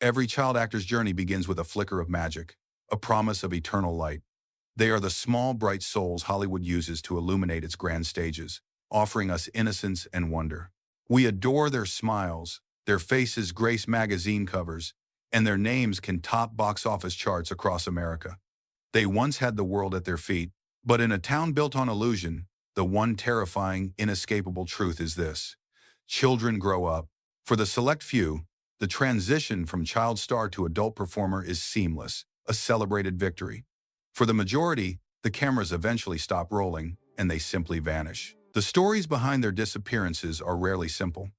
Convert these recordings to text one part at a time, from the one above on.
Every child actor's journey begins with a flicker of magic, a promise of eternal light. They are the small, bright souls Hollywood uses to illuminate its grand stages, offering us innocence and wonder. We adore their smiles, their faces grace magazine covers, and their names can top box office charts across America. They once had the world at their feet, but in a town built on illusion, the one terrifying, inescapable truth is this: children grow up. For the select few, the transition from child star to adult performer is seamless, a celebrated victory. For the majority, the cameras eventually stop rolling, and they simply vanish. The stories behind their disappearances are rarely simple.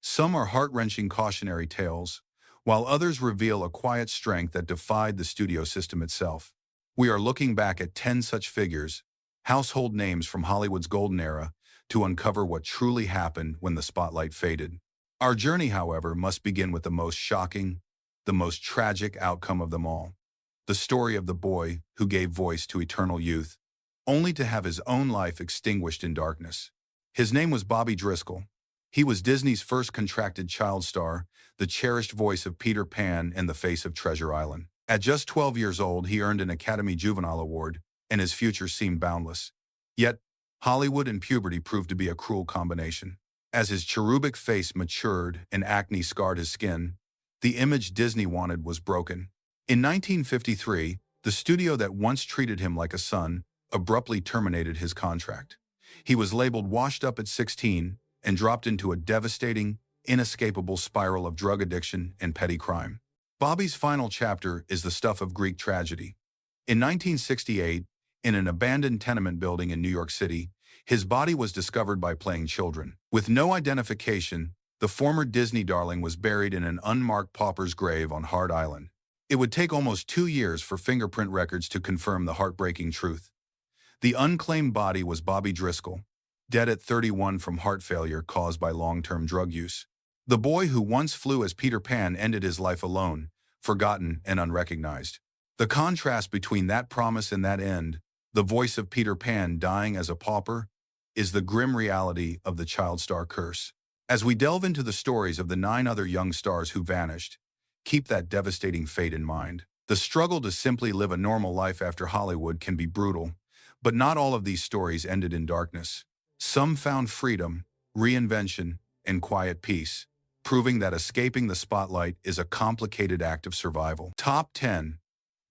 Some are heart-wrenching cautionary tales, while others reveal a quiet strength that defied the studio system itself. We are looking back at 10 such figures, household names from Hollywood's golden era, to uncover what truly happened when the spotlight faded. Our journey, however, must begin with the most shocking, the most tragic outcome of them all: the story of the boy who gave voice to eternal youth, only to have his own life extinguished in darkness. His name was Bobby Driscoll. He was Disney's first contracted child star, the cherished voice of Peter Pan and the face of Treasure Island. At just 12 years old, he earned an Academy Juvenile Award, and his future seemed boundless. Yet, Hollywood and puberty proved to be a cruel combination. As his cherubic face matured and acne scarred his skin, the image Disney wanted was broken. In 1953, the studio that once treated him like a son abruptly terminated his contract. He was labeled washed up at 16 and dropped into a devastating, inescapable spiral of drug addiction and petty crime. Bobby's final chapter is the stuff of Greek tragedy. In 1968, in an abandoned tenement building in New York City, his body was discovered by playing children. With no identification, the former Disney darling was buried in an unmarked pauper's grave on Hart Island. It would take almost 2 years for fingerprint records to confirm the heartbreaking truth. The unclaimed body was Bobby Driscoll, dead at 31 from heart failure caused by long-term drug use. The boy who once flew as Peter Pan ended his life alone, forgotten and unrecognized. The contrast between that promise and that end, the voice of Peter Pan dying as a pauper, is the grim reality of the child star curse. As we delve into the stories of the 9 other young stars who vanished, keep that devastating fate in mind. The struggle to simply live a normal life after Hollywood can be brutal, but not all of these stories ended in darkness. Some found freedom, reinvention, and quiet peace, proving that escaping the spotlight is a complicated act of survival. Top 10.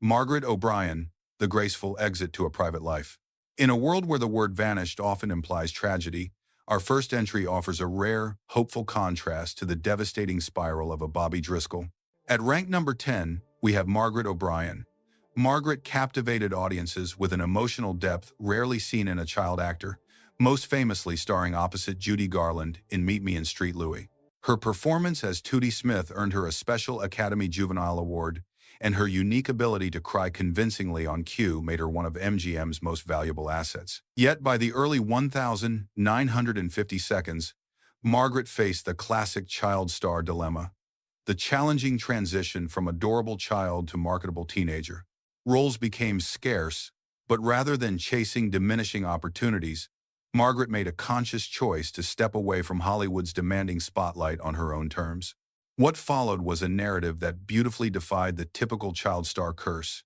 Margaret O'Brien, the graceful exit to a private life. In a world where the word vanished often implies tragedy, our first entry offers a rare, hopeful contrast to the devastating spiral of a Bobby Driscoll. At rank number 10, we have Margaret O'Brien. Margaret captivated audiences with an emotional depth rarely seen in a child actor, most famously starring opposite Judy Garland in Meet Me in Street Louie. Her performance as Tootie Smith earned her a special Academy Juvenile Award, and her unique ability to cry convincingly on cue made her one of MGM's most valuable assets. Yet by the early 1950 seconds, Margaret faced the classic child star dilemma: the challenging transition from adorable child to marketable teenager. Roles became scarce, but rather than chasing diminishing opportunities, Margaret made a conscious choice to step away from Hollywood's demanding spotlight on her own terms. What followed was a narrative that beautifully defied the typical child star curse.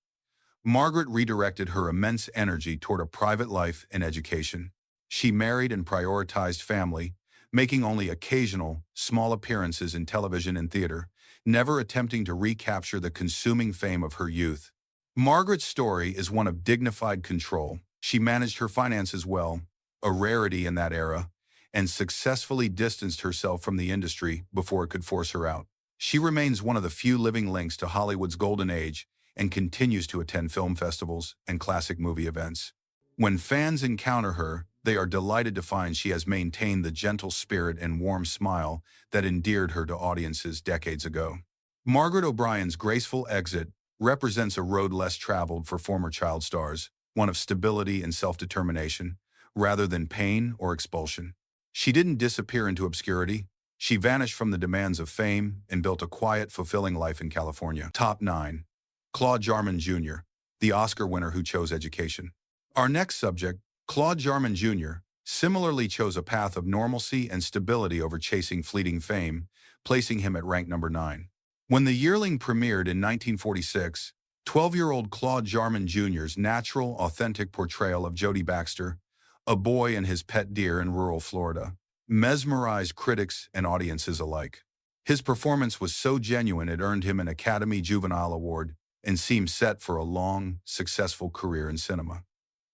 Margaret redirected her immense energy toward a private life and education. She married and prioritized family, making only occasional, small appearances in television and theater, never attempting to recapture the consuming fame of her youth. Margaret's story is one of dignified control. She managed her finances well, a rarity in that era, and successfully distanced herself from the industry before it could force her out. She remains one of the few living links to Hollywood's golden age and continues to attend film festivals and classic movie events. When fans encounter her, they are delighted to find she has maintained the gentle spirit and warm smile that endeared her to audiences decades ago. Margaret O'Brien's graceful exit represents a road less traveled for former child stars, one of stability and self-determination, rather than pain or expulsion. She didn't disappear into obscurity. She vanished from the demands of fame and built a quiet, fulfilling life in California. Top 9. Claude Jarman Jr., the Oscar winner who chose education. Our next subject, Claude Jarman Jr., similarly chose a path of normalcy and stability over chasing fleeting fame, placing him at rank number 9. When The Yearling premiered in 1946, 12-year-old Claude Jarman Jr.'s natural, authentic portrayal of Jody Baxter, a boy and his pet deer in rural Florida, mesmerized critics and audiences alike. His performance was so genuine it earned him an Academy Juvenile Award and seemed set for a long, successful career in cinema.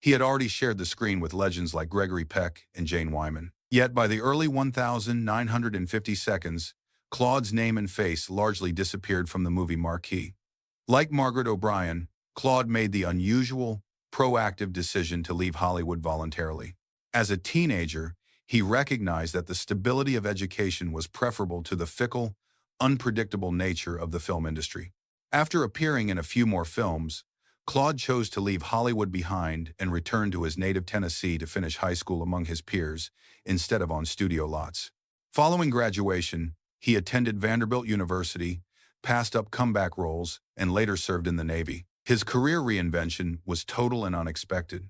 He had already shared the screen with legends like Gregory Peck and Jane Wyman. Yet by the early 1950 seconds, Claude's name and face largely disappeared from the movie marquee. Like Margaret O'Brien, Claude made the unusual, proactive decision to leave Hollywood voluntarily. As a teenager, he recognized that the stability of education was preferable to the fickle, unpredictable nature of the film industry. After appearing in a few more films, Claude chose to leave Hollywood behind and return to his native Tennessee to finish high school among his peers, instead of on studio lots. Following graduation, he attended Vanderbilt University, passed up comeback roles, and later served in the Navy. His career reinvention was total and unexpected.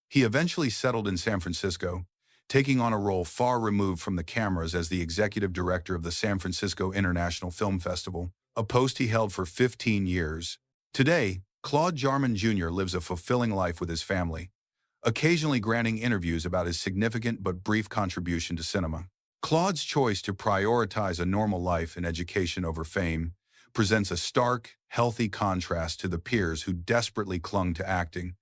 He eventually settled in San Francisco, taking on a role far removed from the cameras as the executive director of the San Francisco International Film Festival, a post he held for 15 years. Today, Claude Jarman Jr. lives a fulfilling life with his family, occasionally granting interviews about his significant but brief contribution to cinema. Claude's choice to prioritize a normal life and education over fame presents a stark, healthy contrast to the peers who desperately clung to acting,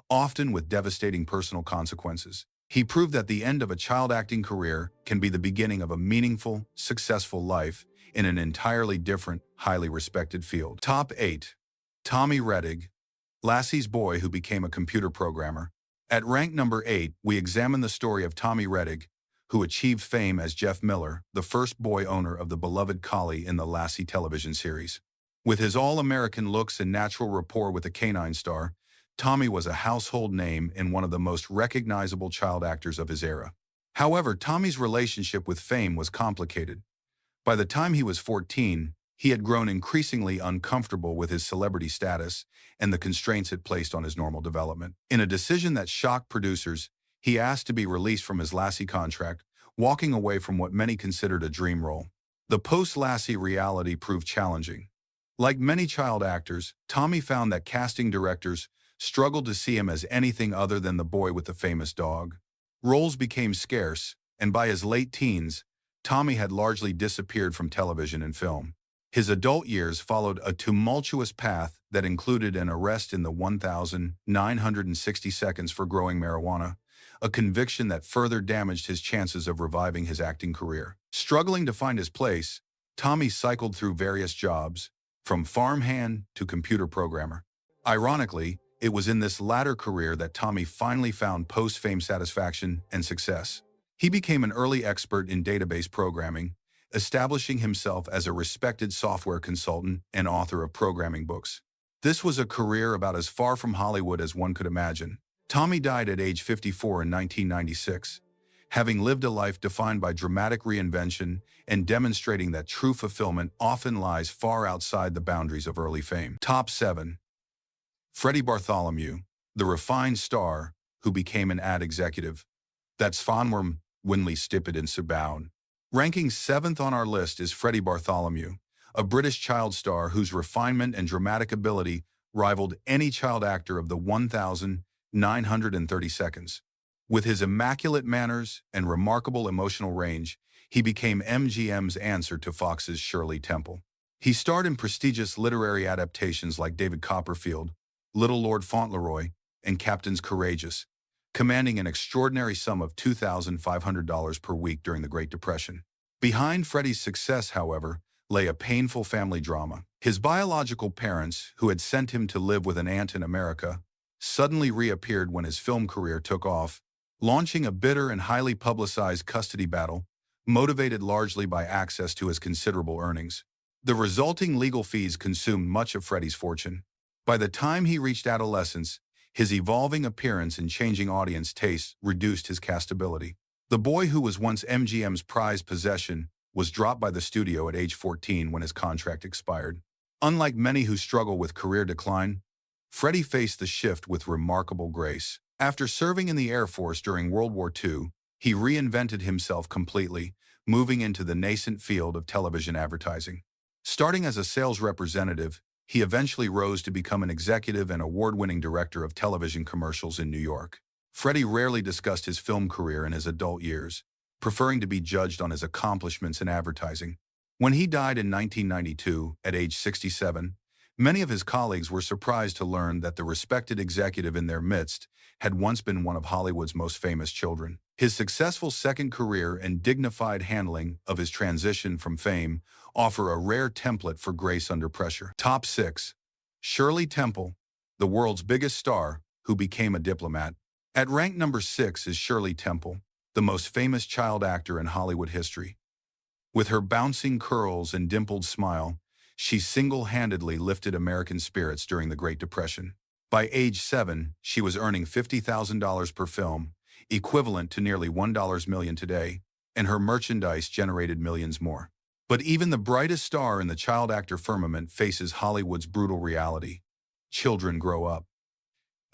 often with devastating personal consequences. He proved that the end of a child acting career can be the beginning of a meaningful, successful life in an entirely different, highly respected field. Top 8. Tommy Rettig, Lassie's boy who became a computer programmer. At rank number 8, we examine the story of Tommy Rettig, who achieved fame as Jeff Miller, the first boy owner of the beloved collie in the Lassie television series. With his all-American looks and natural rapport with the canine star, Tommy was a household name and one of the most recognizable child actors of his era. However, Tommy's relationship with fame was complicated. By the time he was 14, he had grown increasingly uncomfortable with his celebrity status and the constraints it placed on his normal development. In a decision that shocked producers, he asked to be released from his Lassie contract, walking away from what many considered a dream role. The post-Lassie reality proved challenging. Like many child actors, Tommy found that casting directors struggled to see him as anything other than the boy with the famous dog. Roles became scarce, and by his late teens, Tommy had largely disappeared from television and film. His adult years followed a tumultuous path that included an arrest in the 1960 seconds for growing marijuana, a conviction that further damaged his chances of reviving his acting career. Struggling to find his place, Tommy cycled through various jobs, from farmhand to computer programmer. Ironically, it was in this latter career that Tommy finally found post-fame satisfaction and success. He became an early expert in database programming, establishing himself as a respected software consultant and author of programming books. This was a career about as far from Hollywood as one could imagine. Tommy died at age 54 in 1996, having lived a life defined by dramatic reinvention and demonstrating that true fulfillment often lies far outside the boundaries of early fame. Top 7. Freddie Bartholomew, the refined star who became an ad executive. That's Fanworm Winley Stippet in Sabown. Ranking 7th on our list is Freddie Bartholomew, a British child star whose refinement and dramatic ability rivaled any child actor of the 1930 seconds. With his immaculate manners and remarkable emotional range, he became MGM's answer to Fox's Shirley Temple. He starred in prestigious literary adaptations like David Copperfield, Little Lord Fauntleroy, and Captains Courageous, commanding an extraordinary sum of $2,500 per week during the Great Depression. Behind Freddie's success, however, lay a painful family drama. His biological parents, who had sent him to live with an aunt in America, suddenly reappeared when his film career took off, launching a bitter and highly publicized custody battle, motivated largely by access to his considerable earnings. The resulting legal fees consumed much of Freddie's fortune. By the time he reached adolescence, his evolving appearance and changing audience tastes reduced his castability. The boy who was once MGM's prized possession was dropped by the studio at age 14 when his contract expired. Unlike many who struggle with career decline, Freddie faced the shift with remarkable grace. After serving in the Air Force during World War II, he reinvented himself completely, moving into the nascent field of television advertising. Starting as a sales representative, he eventually rose to become an executive and award-winning director of television commercials in New York. Freddie rarely discussed his film career in his adult years, preferring to be judged on his accomplishments in advertising. When he died in 1992, at age 67, many of his colleagues were surprised to learn that the respected executive in their midst had once been one of Hollywood's most famous children. His successful second career and dignified handling of his transition from fame offer a rare template for grace under pressure. Top 6. Shirley Temple, the world's biggest star, who became a diplomat. At rank number 6 is Shirley Temple, the most famous child actor in Hollywood history. With her bouncing curls and dimpled smile, she single-handedly lifted American spirits during the Great Depression. By age 7, she was earning $50,000 per film, equivalent to nearly $1 million today, and her merchandise generated millions more. But even the brightest star in the child actor firmament faces Hollywood's brutal reality. Children grow up.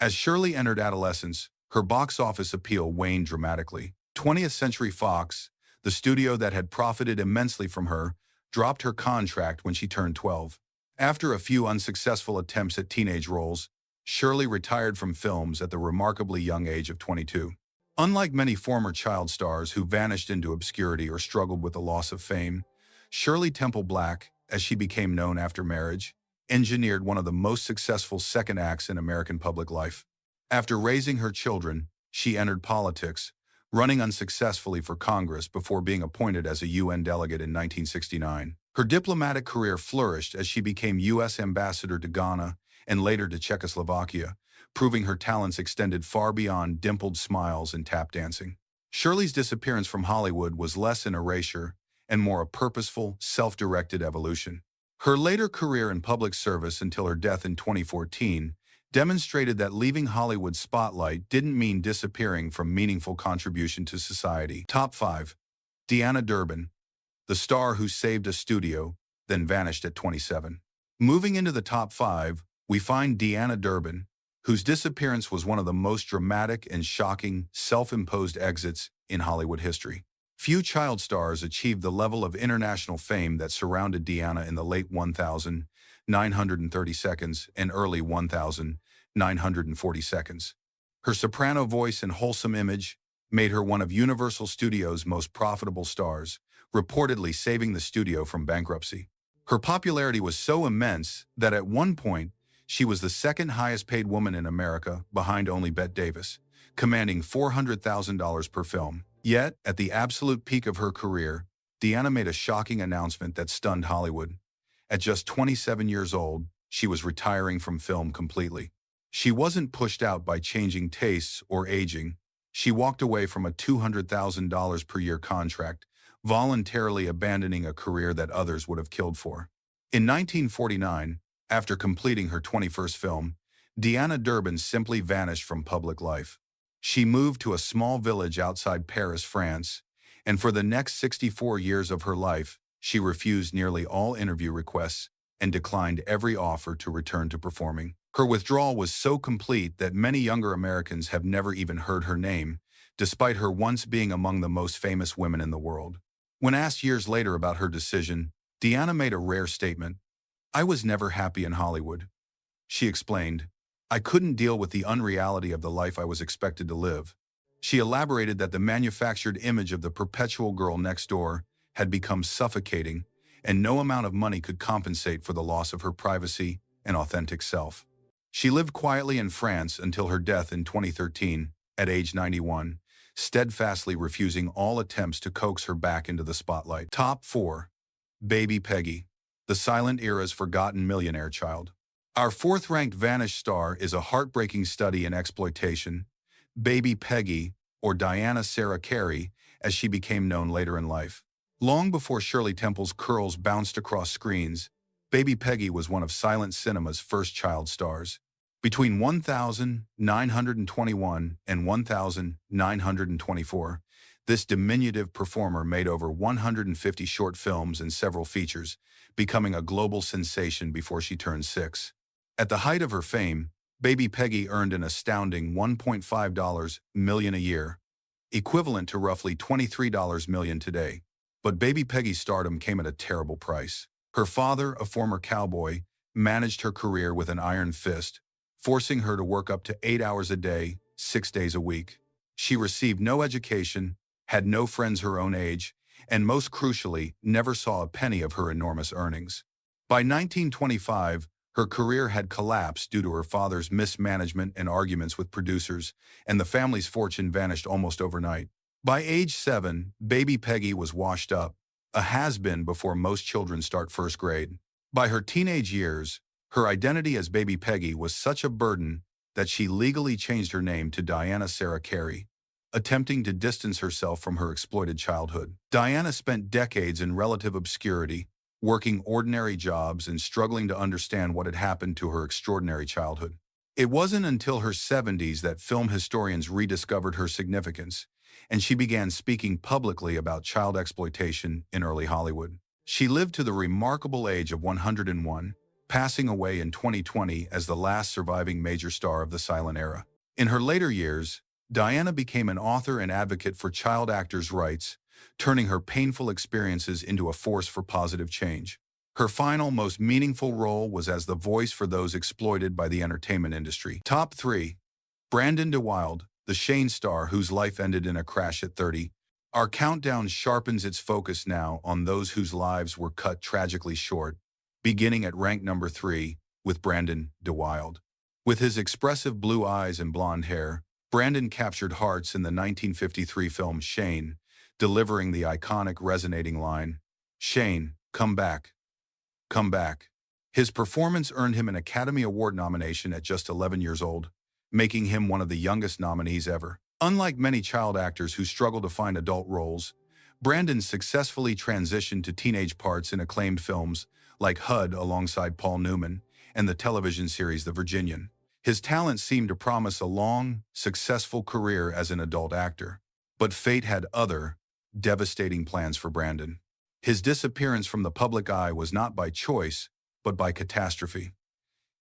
As Shirley entered adolescence, her box office appeal waned dramatically. 20th Century Fox, the studio that had profited immensely from her, dropped her contract when she turned 12. After a few unsuccessful attempts at teenage roles, Shirley retired from films at the remarkably young age of 22. Unlike many former child stars who vanished into obscurity or struggled with the loss of fame, Shirley Temple Black, as she became known after marriage, engineered one of the most successful second acts in American public life. After raising her children, she entered politics, running unsuccessfully for Congress before being appointed as a UN delegate in 1969. Her diplomatic career flourished as she became U.S. ambassador to Ghana and later to Czechoslovakia, proving her talents extended far beyond dimpled smiles and tap dancing. Shirley's disappearance from Hollywood was less an erasure and more a purposeful, self-directed evolution. Her later career in public service until her death in 2014 demonstrated that leaving Hollywood's spotlight didn't mean disappearing from meaningful contribution to society. Top 5. Deanna Durbin, the star who saved a studio, then vanished at 27. Moving into the top 5, we find Deanna Durbin, whose disappearance was one of the most dramatic and shocking self-imposed exits in Hollywood history. Few child stars achieved the level of international fame that surrounded Deanna in the late 1930 seconds and early 1940 seconds. Her soprano voice and wholesome image made her one of Universal Studios' most profitable stars, reportedly saving the studio from bankruptcy. Her popularity was so immense that at one point, she was the second highest-paid woman in America, behind only Bette Davis, commanding $400,000 per film. Yet, at the absolute peak of her career, Deanna made a shocking announcement that stunned Hollywood. At just 27 years old, she was retiring from film completely. She wasn't pushed out by changing tastes or aging. She walked away from a $200,000 per year contract, voluntarily abandoning a career that others would have killed for. In 1949, after completing her 21st film, Deanna Durbin simply vanished from public life. She moved to a small village outside Paris, France, and for the next 64 years of her life, she refused nearly all interview requests and declined every offer to return to performing. Her withdrawal was so complete that many younger Americans have never even heard her name, despite her once being among the most famous women in the world. When asked years later about her decision, Deanna made a rare statement. "I was never happy in Hollywood." She explained, "I couldn't deal with the unreality of the life I was expected to live." She elaborated that the manufactured image of the perpetual girl next door had become suffocating, and no amount of money could compensate for the loss of her privacy and authentic self. She lived quietly in France until her death in 2013, at age 91, steadfastly refusing all attempts to coax her back into the spotlight. Top 4. Baby Peggy, the silent era's forgotten millionaire child. Our fourth-ranked vanished star is a heartbreaking study in exploitation. Baby Peggy, or Diana Sarah Carey, as she became known later in life. Long before Shirley Temple's curls bounced across screens, Baby Peggy was one of silent cinema's first child stars. Between 1921 and 1924, this diminutive performer made over 150 short films and several features, becoming a global sensation before she turned 6. At the height of her fame, Baby Peggy earned an astounding $1.5 million a year, equivalent to roughly $23 million today. But Baby Peggy's stardom came at a terrible price. Her father, a former cowboy, managed her career with an iron fist, forcing her to work up to 8 hours a day, 6 days a week. She received no education, had no friends her own age, and most crucially, never saw a penny of her enormous earnings. By 1925, her career had collapsed due to her father's mismanagement and arguments with producers, and the family's fortune vanished almost overnight. By age 7, baby Peggy was washed up, a has-been before most children start first grade. By her teenage years, her identity as baby Peggy was such a burden that she legally changed her name to Diana Sarah Carey, attempting to distance herself from her exploited childhood. Diana spent decades in relative obscurity, working ordinary jobs and struggling to understand what had happened to her extraordinary childhood. It wasn't until her 70s that film historians rediscovered her significance, and she began speaking publicly about child exploitation in early Hollywood. She lived to the remarkable age of 101, passing away in 2020 as the last surviving major star of the silent era. In her later years, Diana became an author and advocate for child actors' rights, turning her painful experiences into a force for positive change. Her final, most meaningful role was as the voice for those exploited by the entertainment industry. Top 3. Brandon DeWilde, the Shane star whose life ended in a crash at 30. Our countdown sharpens its focus now on those whose lives were cut tragically short, beginning at rank number 3 with Brandon DeWilde. With his expressive blue eyes and blonde hair, Brandon captured hearts in the 1953 film Shane, delivering the iconic resonating line, "Shane, come back. Come back." His performance earned him an Academy Award nomination at just 11 years old, making him one of the youngest nominees ever. Unlike many child actors who struggle to find adult roles, Brandon successfully transitioned to teenage parts in acclaimed films like HUD alongside Paul Newman and the television series The Virginian. His talent seemed to promise a long, successful career as an adult actor, but fate had other, devastating plans for Brandon. His disappearance from the public eye was not by choice, but by catastrophe.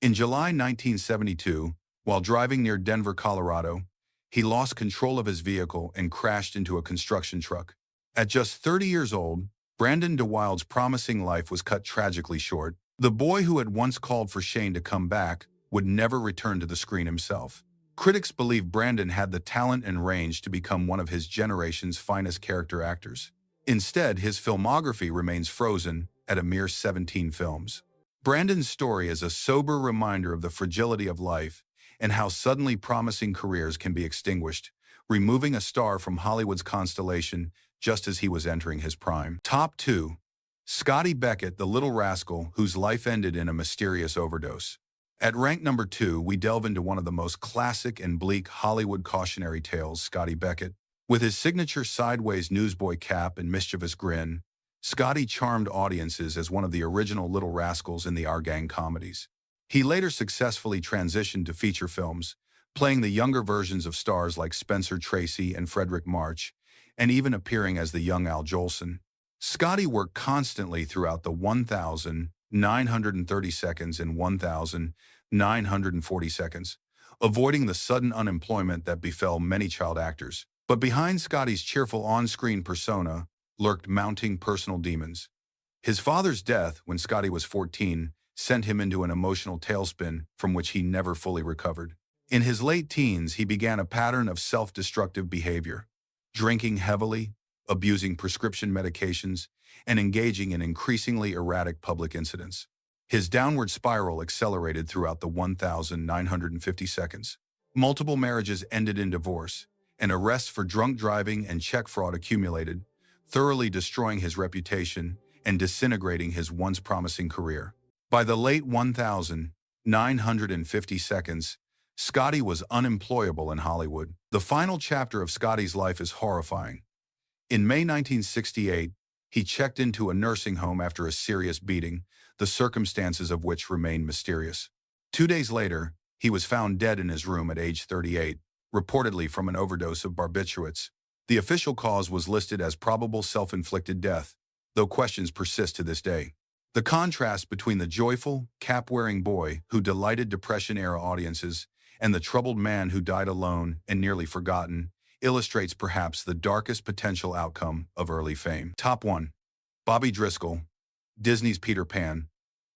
In July 1972, while driving near Denver, Colorado, he lost control of his vehicle and crashed into a construction truck. At just 30 years old, Brandon DeWilde's promising life was cut tragically short. The boy who had once called for Shane to come back would never return to the screen himself. Critics believe Brandon had the talent and range to become one of his generation's finest character actors. Instead, his filmography remains frozen at a mere 17 films. Brandon's story is a sober reminder of the fragility of life and how suddenly promising careers can be extinguished, removing a star from Hollywood's constellation just as he was entering his prime. Top 2. Scotty Beckett, the little rascal whose life ended in a mysterious overdose. At rank number 2, we delve into one of the most classic and bleak Hollywood cautionary tales, Scotty Beckett. With his signature sideways newsboy cap and mischievous grin, Scotty charmed audiences as one of the original little rascals in the Our Gang comedies. He later successfully transitioned to feature films, playing the younger versions of stars like Spencer Tracy and Frederick March, and even appearing as the young Al Jolson. Scotty worked constantly throughout the 1,930 seconds and 1,940 seconds, avoiding the sudden unemployment that befell many child actors. But behind Scotty's cheerful on-screen persona lurked mounting personal demons. His father's death, when Scotty was 14, sent him into an emotional tailspin from which he never fully recovered. In his late teens, he began a pattern of self-destructive behavior, drinking heavily, abusing prescription medications, and engaging in increasingly erratic public incidents. His downward spiral accelerated throughout the 1,950 seconds. Multiple marriages ended in divorce, and arrests for drunk driving and check fraud accumulated, thoroughly destroying his reputation and disintegrating his once promising career. By the late 1,950 seconds, Scotty was unemployable in Hollywood. The final chapter of Scotty's life is horrifying. In May 1968, he checked into a nursing home after a serious beating, the circumstances of which remain mysterious. 2 days later, he was found dead in his room at age 38, reportedly from an overdose of barbiturates. The official cause was listed as probable self-inflicted death, though questions persist to this day. The contrast between the joyful, cap-wearing boy who delighted Depression-era audiences and the troubled man who died alone and nearly forgotten illustrates perhaps the darkest potential outcome of early fame. Top 1. Bobby Driscoll, Disney's Peter Pan,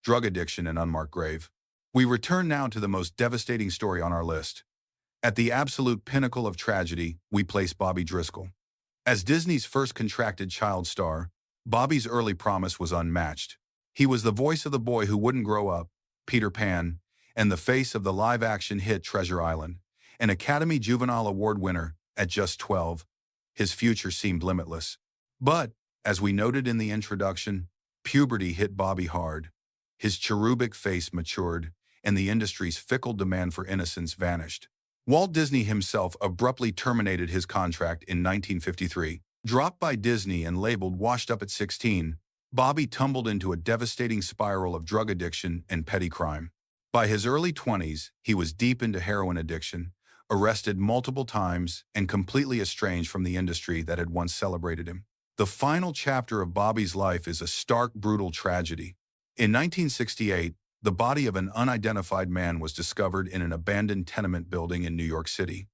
drug addiction and unmarked grave. We return now to the most devastating story on our list. At the absolute pinnacle of tragedy, we place Bobby Driscoll. As Disney's first contracted child star, Bobby's early promise was unmatched. He was the voice of the boy who wouldn't grow up, Peter Pan, and the face of the live-action hit Treasure Island. An Academy Juvenile Award winner at just 12, his future seemed limitless. But, as we noted in the introduction, puberty hit Bobby hard. His cherubic face matured, and the industry's fickle demand for innocence vanished. Walt Disney himself abruptly terminated his contract in 1953. Dropped by Disney and labeled washed up at 16, Bobby tumbled into a devastating spiral of drug addiction and petty crime. By his early 20s, he was deep into heroin addiction, arrested multiple times, and completely estranged from the industry that had once celebrated him. The final chapter of Bobby's life is a stark, brutal tragedy. In 1968, the body of an unidentified man was discovered in an abandoned tenement building in New York City.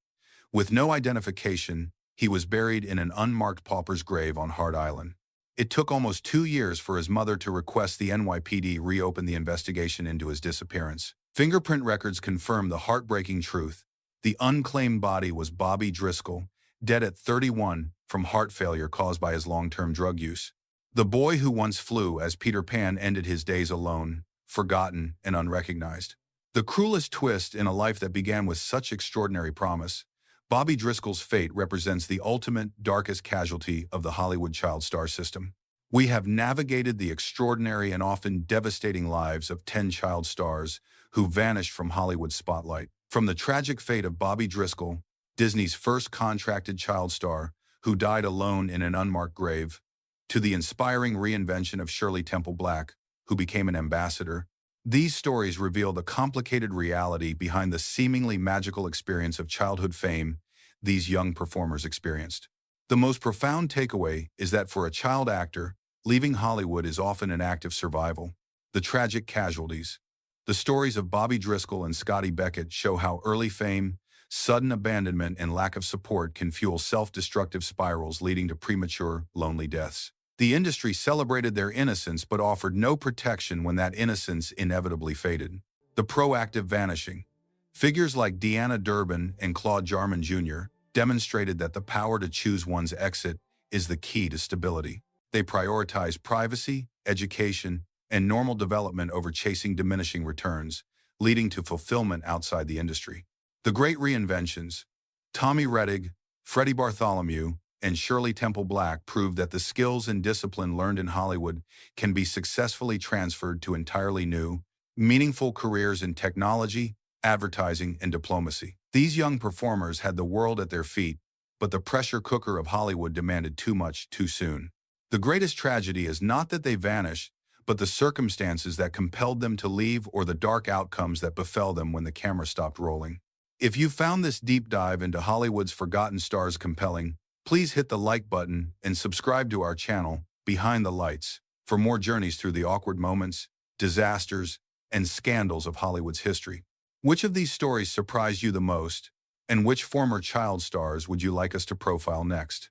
With no identification, he was buried in an unmarked pauper's grave on Hart Island. It took almost 2 years for his mother to request the NYPD reopen the investigation into his disappearance. Fingerprint records confirm the heartbreaking truth. The unclaimed body was Bobby Driscoll, dead at 31 from heart failure caused by his long-term drug use. The boy who once flew as Peter Pan ended his days alone, forgotten and unrecognized. The cruelest twist in a life that began with such extraordinary promise, Bobby Driscoll's fate represents the ultimate, darkest casualty of the Hollywood child star system. We have navigated the extraordinary and often devastating lives of 10 child stars who vanished from Hollywood's spotlight. From the tragic fate of Bobby Driscoll, Disney's first contracted child star, who died alone in an unmarked grave, to the inspiring reinvention of Shirley Temple Black, who became an ambassador, these stories reveal the complicated reality behind the seemingly magical experience of childhood fame these young performers experienced. The most profound takeaway is that for a child actor, leaving Hollywood is often an act of survival. The tragic casualties. The stories of Bobby Driscoll and Scotty Beckett show how early fame, sudden abandonment, and lack of support can fuel self-destructive spirals leading to premature, lonely deaths. The industry celebrated their innocence but offered no protection when that innocence inevitably faded. The proactive vanishing. Figures like Deanna Durbin and Claude Jarman Jr. demonstrated that the power to choose one's exit is the key to stability. They prioritize privacy, education, and normal development over chasing diminishing returns, leading to fulfillment outside the industry. The great reinventions. Tommy Rettig, Freddie Bartholomew, and Shirley Temple Black proved that the skills and discipline learned in Hollywood can be successfully transferred to entirely new, meaningful careers in technology, advertising, and diplomacy. These young performers had the world at their feet, but the pressure cooker of Hollywood demanded too much too soon. The greatest tragedy is not that they vanished, but the circumstances that compelled them to leave or the dark outcomes that befell them when the camera stopped rolling. If you found this deep dive into Hollywood's forgotten stars compelling, please hit the like button and subscribe to our channel, Behind the Lights, for more journeys through the awkward moments, disasters, and scandals of Hollywood's history. Which of these stories surprised you the most, and which former child stars would you like us to profile next?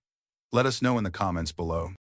Let us know in the comments below.